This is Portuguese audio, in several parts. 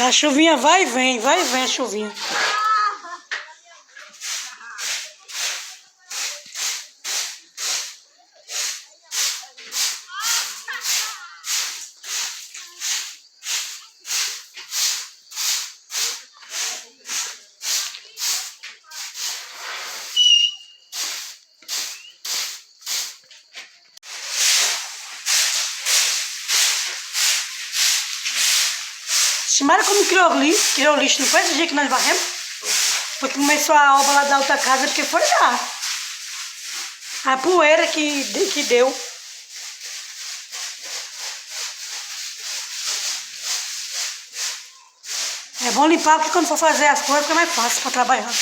A chuvinha vai e vem a chuvinha. Chimara como criou o lixo, não foi esse dia que nós varremos? Porque começou a obra lá da outra casa, porque foi lá. A poeira que deu. É bom limpar, porque quando for fazer as coisas fica mais fácil para trabalhar.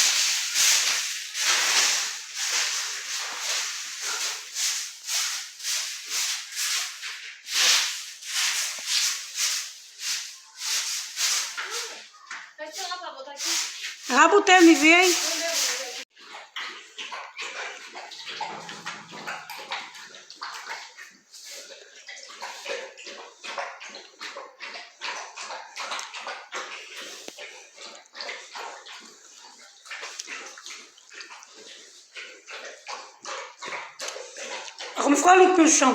Já botei, me vi aí. Olha como ficou limpo o chão.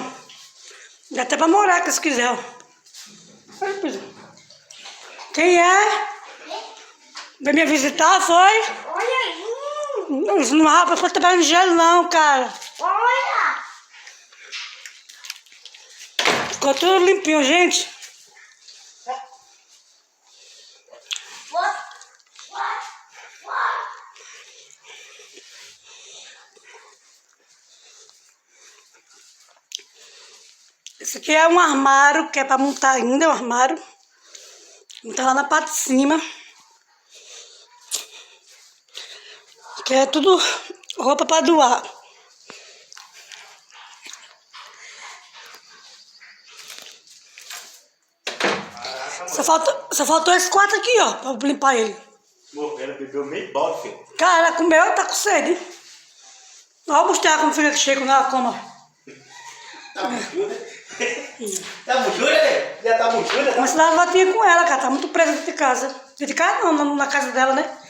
Dá até pra morar, se quiser. Quem é? Veio me visitar, foi? Olha aí! Não rapa pra trabalhar no gelo não, cara. Olha! Ficou tudo limpinho, gente. Esse aqui é um armário, que é pra montar ainda, o armário. Montar lá na parte de cima. Que é tudo roupa pra doar. Só faltou esse quarto aqui, ó, pra limpar ele. Ela bebeu meio balde, filho. Cara, comeu e tá com sede. Olha o Gustavo como fica que chega na cama. Tá buchuda? Tá buchuda, né? Já tá buchuda? Mas lá ela tinha com ela, cara, tá muito presa dentro de casa. Dentro de casa não, na casa dela, né?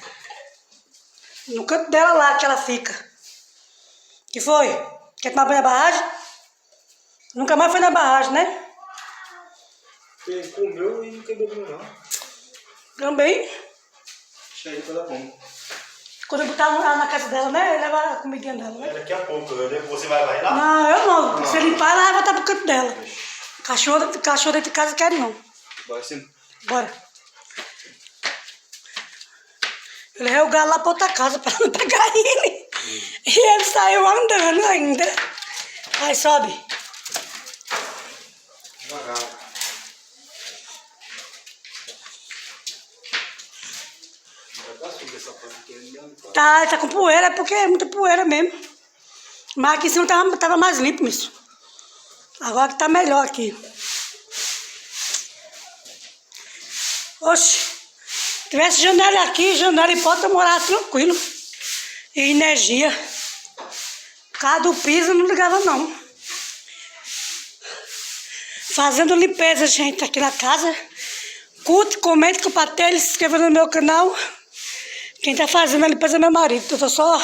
No canto dela lá que ela fica. Que foi? Quer tomar banho na barragem? Nunca mais foi na barragem, né? Ele comeu e não bebeu não. Também. Deixa ele pela bomba. Quando eu botar lá na casa dela, né? Leva a comidinha dela, né? Daqui a pouco, você vai lá? Não, eu não. Se limpar, ela vai voltar pro canto dela. Cachorro dentro de casa quer não. Bora sim. Bora. Eu levei o galo lá pra outra casa pra não pegar ele. E ele saiu andando ainda. Vai, sobe. Devagar. Tá com poeira, porque é muita poeira mesmo. Mas aqui em cima tava mais limpo isso. Agora que tá melhor aqui. Oxe, se tivesse janela aqui, janela e porta, eu morava tranquilo. E energia. Por causa do piso, eu não ligava não. Fazendo limpeza, gente, aqui na casa. Curte, comente, compartilhe, se inscreva no meu canal. Quem tá fazendo a limpeza é meu marido. Eu tô só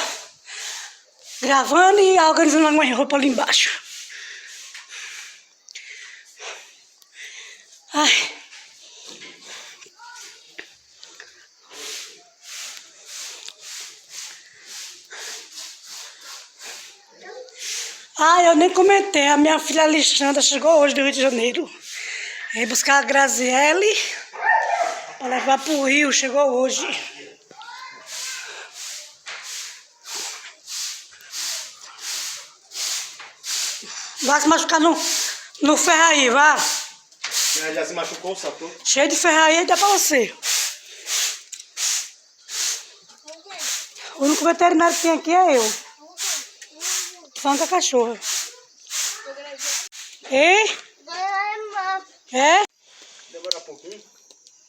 gravando e organizando alguma roupa ali embaixo. Ai. Ah, eu nem comentei. A minha filha Alexandra chegou hoje do Rio de Janeiro. Veio buscar a Graziele para levar pro Rio. Chegou hoje. Vai se machucar no ferro aí, vá. Já se machucou, sapo? Cheio de ferro aí, dá pra você. O único veterinário que tem aqui é eu. Tô falando com a cachorra. Hein? É? Demora um pouquinho.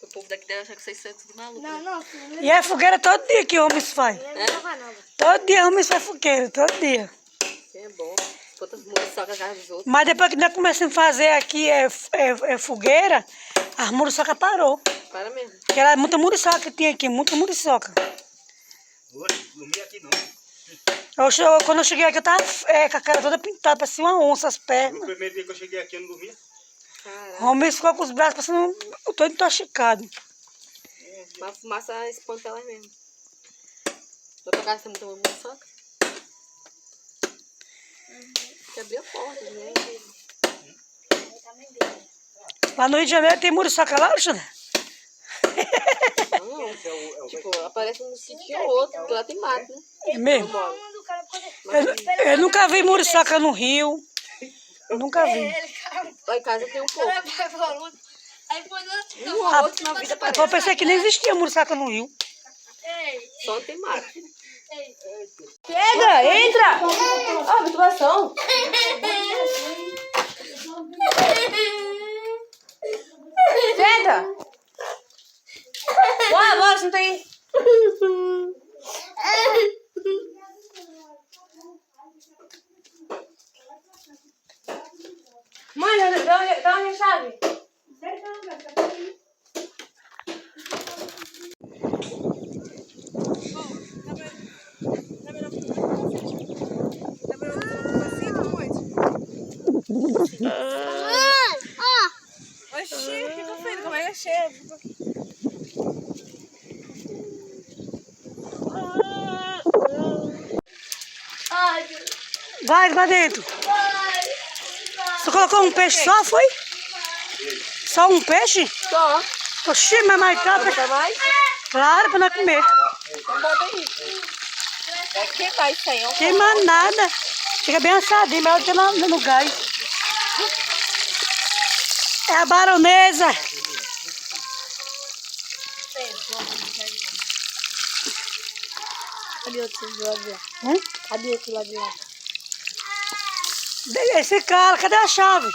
O povo daqui deve achar que vocês são tudo maluco. Não. E é fogueira todo dia que o homem faz. Não. Todo dia o homem faz fogueira, todo dia. É bom. Bota muriçoca na casa dos outros. Mas depois que nós começamos a fazer aqui fogueira, as muriçoca parou. Para mesmo. Porque era muita muriçoca que tinha aqui, muita muriçoca. Hoje, dormi aqui não. Quando eu cheguei aqui, eu tava com a cara toda pintada, parecia uma onça as No pernas. primeiro dia que eu cheguei aqui, eu não dormia. Caraca. O homem ficou com os braços parecendo todo intoxicado. Mas a fumaça espanta ela mesmo. Na tua casa tem muita muriçoca? Você abriu a porta, né? Lá no Rio de Janeiro tem muriçoca lá, Alexandre? Não, tipo, aparece num sítio ou outro, porque lá tem mato, né? É mesmo? Eu moro. Eu nunca vi muriçoca no Rio. Nunca vi. Lá em casa tem um pouco. Um ou outro na vida Eu aparece. pensei que nem existia muriçoca no Rio. Só tem mato. Chega, entra! Ó, masturbação. Senta! Bora, senta aí. Mãe, dá onde a chave? Oxi, o que eu fiz? Como é que é cheio? Vai lá dentro. Você colocou um peixe só, foi? Só um peixe? Só. Oxi, mas mais tá. Quer mais? Claro, pra nós comer. Então bota aí. Vai queimar isso aí, ó. Queima nada. Fica bem assadinho, melhor do que no gás. É a baronesa. Cadê outro lado de lá? Hum? Cadê outro lado de lá? Esse cara, cadê a chave?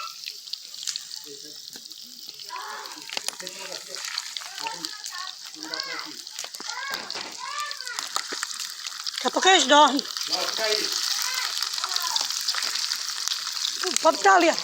Daqui a pouco eles dormem. Pode estar ali, ó.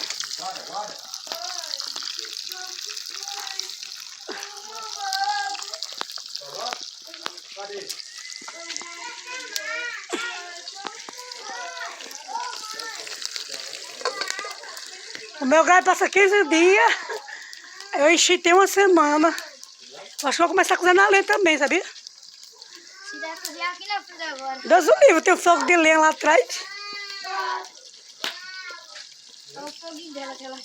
O meu gás passa 15 dias. Eu enchi tem uma semana. Acho que vou começar a cozinhar na lenha também, sabia? Se der cozinhar aqui na frente agora. Deus o livre, tem um fogo de lenha lá atrás. Olha o foguinho dela, aquela.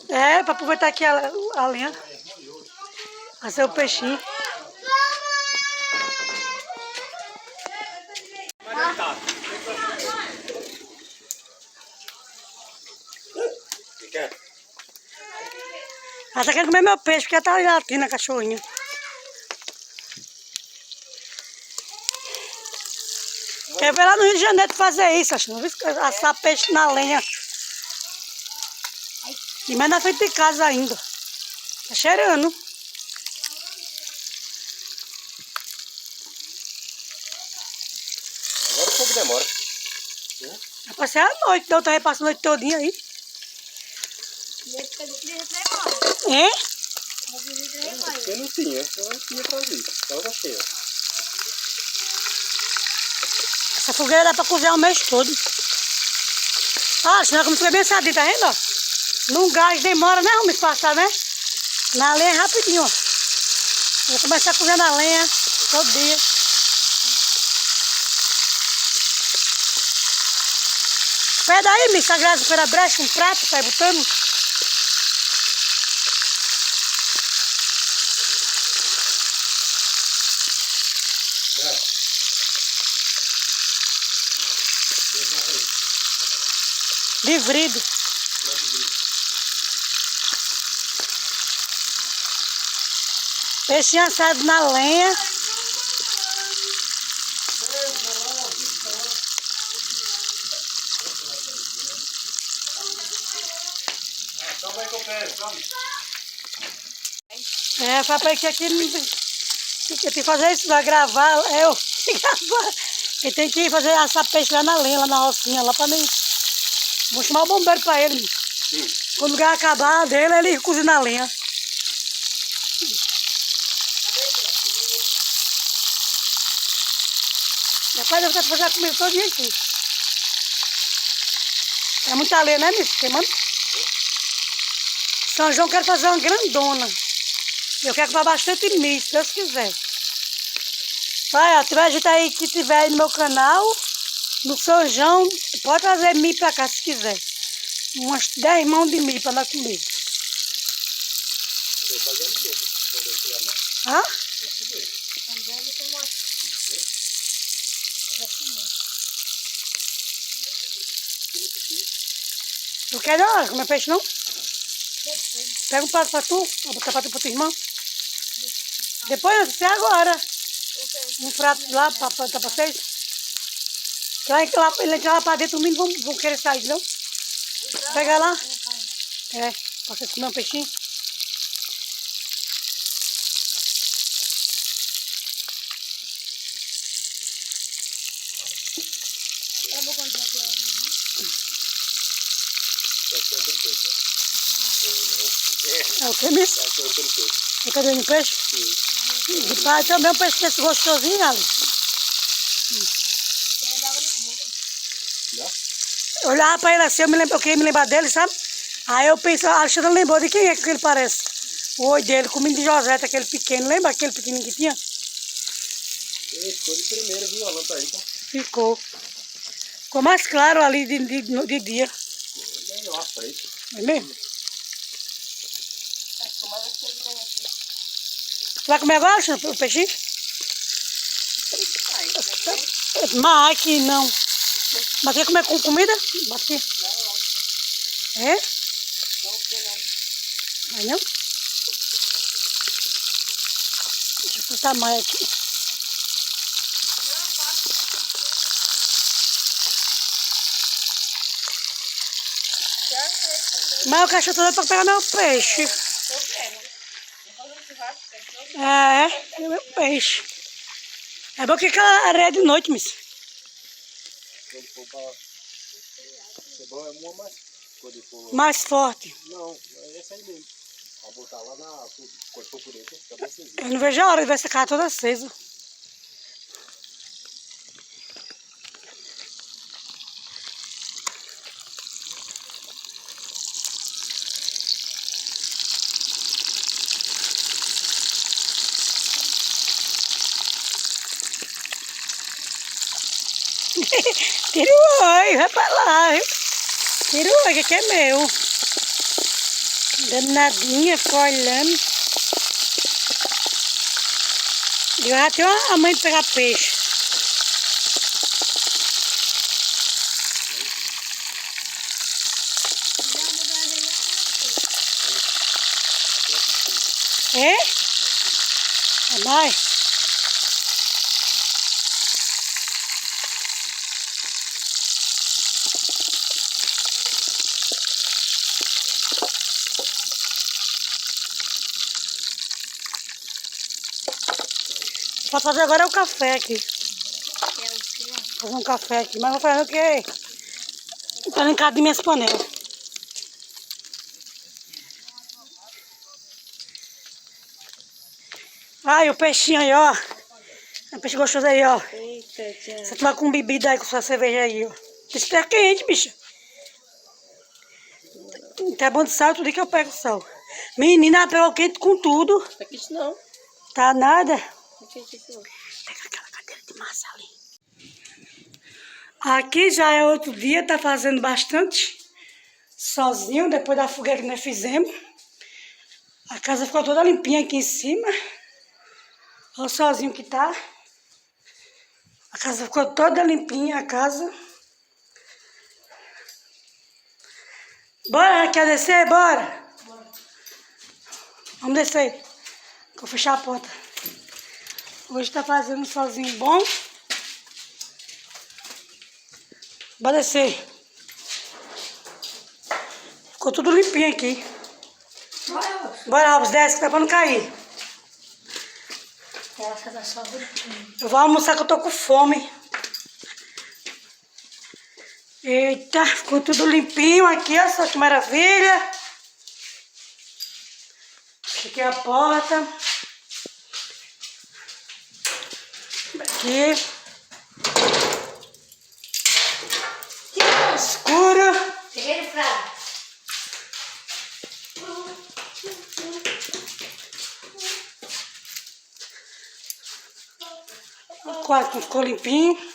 É, pra aproveitar aqui a lenha. Fazer o peixinho. Ela tá querendo comer meu peixe, porque ela tá latindo a cachorrinha. Quer ver lá no Rio de Janeiro fazer isso, acho. Assar peixe na lenha. E mais na frente de casa ainda. Tá cheirando. Agora o fogo demora. Vai passar a noite, da outra vez passa a noite todinha aí. Hein? Eu não tinha fazer isso. Estava cheia. Essa fogueira dá pra cozinhar o mês todo. Ah, senão como fica bem assadinho, tá vendo? Ó? Num gás demora, né, homem, passar, né? Na lenha é rapidinho, ó. Vou começar a cozinhar na lenha todo dia. Pede aí, Miss Sagrada, pela brecha, um prato, tá aí botando. Livrido. Peixinho assado na lenha. Toma aí que eu pego, toma. É, papai, que aqui não tem que fazer isso, vai gravar, Ele tem que fazer assar peixe lá na lenha, lá na rocinha, lá pra mim. Vou chamar o bombeiro pra ele. Quando o gás acabar dele, ele cozinha na lenha. Depois eu vou fazer a comida todo dia aqui. É muita lenha, né, Miss? Queimando? São João quer fazer uma grandona. Eu quero comprar bastante milho, se Deus quiser. Olha, tiver gente aí que tiver aí no meu canal, no São João, pode trazer milho pra cá se quiser. Umas 10 mãos de milho pra nós comer. Hã? Tu quer não comer peixe não? Pega um prato pra tu, vou botar pra tu pra tua irmã. Depois, até agora. Um prato lá pra botar pra vocês. Ele entra lá pra dentro, os meninos vão querer sair, não? Pega lá. É, pra vocês comer um peixinho. É o que mesmo? É cadê o peixe? De pai também um peixe desse gostosinho, ali. Eu olhava pra ele assim, eu queria me lembrar dele, sabe? Aí eu pensei, a Alexandra lembrou de quem é que ele parece. O olho dele, com o menino de José, aquele pequeno. Lembra aquele pequenininho que tinha? Ficou de primeiro, viu? A lampa aí, tá? Ficou. Ficou mais claro ali de dia. Melhor, preto. Não é mesmo? Vai comer agora, Alexandre, o peixinho? Mas aqui não. Mas quer comer com comida? Bota aqui. É? Vai não? Deixa eu ver o tamanho aqui. Mas o cachorro todo pra pegar meu peixe. É meu peixe. É bom que aquela areia de noite, miss. Quando for pra ser bom, é uma mais. Quando for... Mais forte. Não, é essa aí mesmo. Vou botar lá na. Quando for por dentro, fica bem acesinho. Eu não vejo a hora de ver essa cara toda acesa. Tira o olho, vai pra lá, viu? Tira o olho, que é meu. Danadinha, ficou olhando. E eu já tenho a mãe de pegar peixe. É? É mais? Pra fazer agora é o café aqui. Vou fazer um café aqui, mas vou fazer o quê? Tá em casa de minhas panelas. Ai, o peixinho aí, ó. É um peixe gostoso aí, ó. Eita, tia. Você toma com bebida aí, com sua cerveja aí, ó. Isso tá quente, bicho. Tá bom de sal, tudo que eu pego sal. Menina, ela pegou quente com tudo. Tá quente não. Tá nada. Não quente isso não. Pega aquela cadeira de massa ali. Aqui já é outro dia, tá fazendo bastante sozinho, depois da fogueira que nós fizemos. A casa ficou toda limpinha aqui em cima. Olha o sozinho que tá. A casa ficou toda limpinha, a casa. Bora, quer descer? Bora. Vamos descer. Vou fechar a porta. Hoje tá fazendo um solzinho bom. Bora descer. Ficou tudo limpinho aqui. Bora, Robson, desce, que tá pra não cair. Eu vou almoçar que eu tô com fome. Eita, ficou tudo limpinho aqui, ó, só que maravilha. Aqui é a porta. Aqui. Escuro. Cheguei no frango. O quarto ficou limpinho.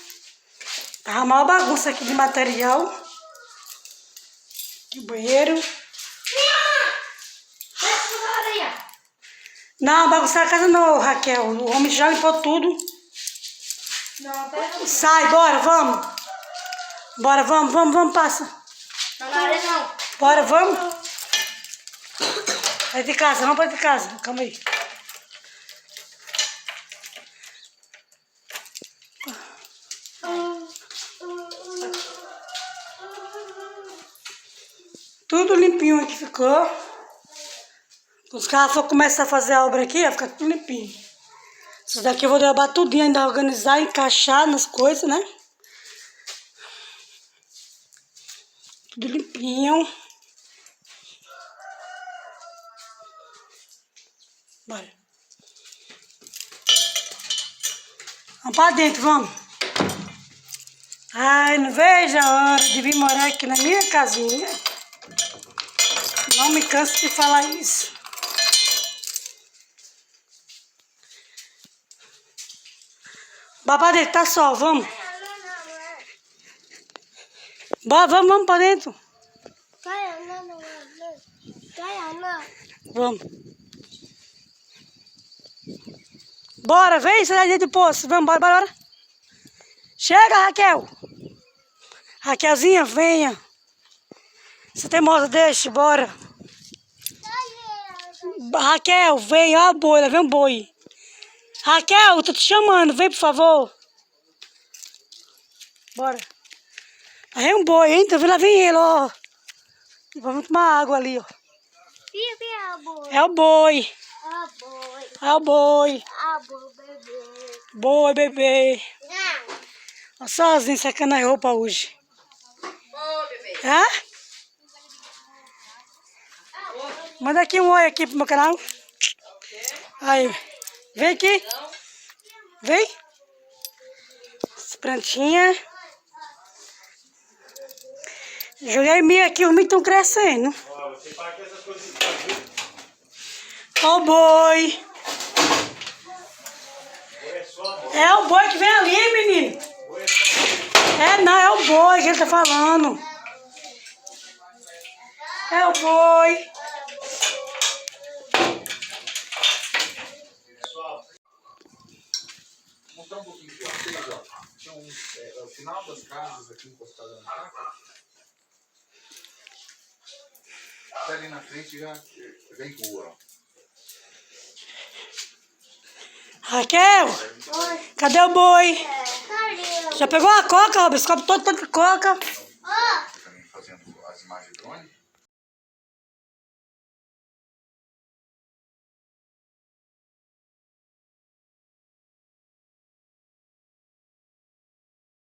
Tava uma bagunça aqui de material. Aqui o banheiro. Não, bagunçar a casa não, Raquel. O homem já limpou tudo. Não, pega. Sai, bora, vamos. Bora, vamos, passa. Não, na área não. Bora, vamos. Vai de casa, vamos para de casa. Calma aí. Tudo limpinho aqui ficou. Os caras for começar a fazer a obra aqui, vai ficar tudo limpinho. Isso daqui eu vou derrubar tudinho, ainda organizar, encaixar nas coisas, né? Tudo limpinho. Bora. Vamos pra dentro, vamos. Ai, não vejo a hora de vir morar aqui na minha casinha. Não me canso de falar isso. Bora dentro, tá sol, vamos. Bora, vamos pra dentro. Vamos. Bora, vem, sai dentro do poço. Vamos, bora. Chega, Raquel. Raquelzinha, venha. Você tem moça, deixa, bora. Raquel, vem, ó a boi, lá vem um boi. Raquel, eu tô te chamando, vem por favor. Bora. Lá vem um boi, hein? Lá vem ele, ó. Vamos tomar água ali, ó. É o boi. É o boi. Boi, bebê. Ó, sozinho, secando a roupa hoje. Ô, bebê. Hã? Manda aqui um oi aqui pro meu canal. Aí. Vem aqui. Vem. As plantinhas. Joguei milho aqui, os milho estão crescendo. Ó o boi. É o boi que vem ali, menino. É não, é o boi que ele tá falando. É o boi. Vou mostrar um pouquinho de vocês, ó. Tinha o final das casas aqui encostadas na chácara. Até ali na frente já vem rua, ó. Raquel, cadê o boi? Já pegou a coca, Robson? Come todo de coca. Também fazendo as imagens de drone.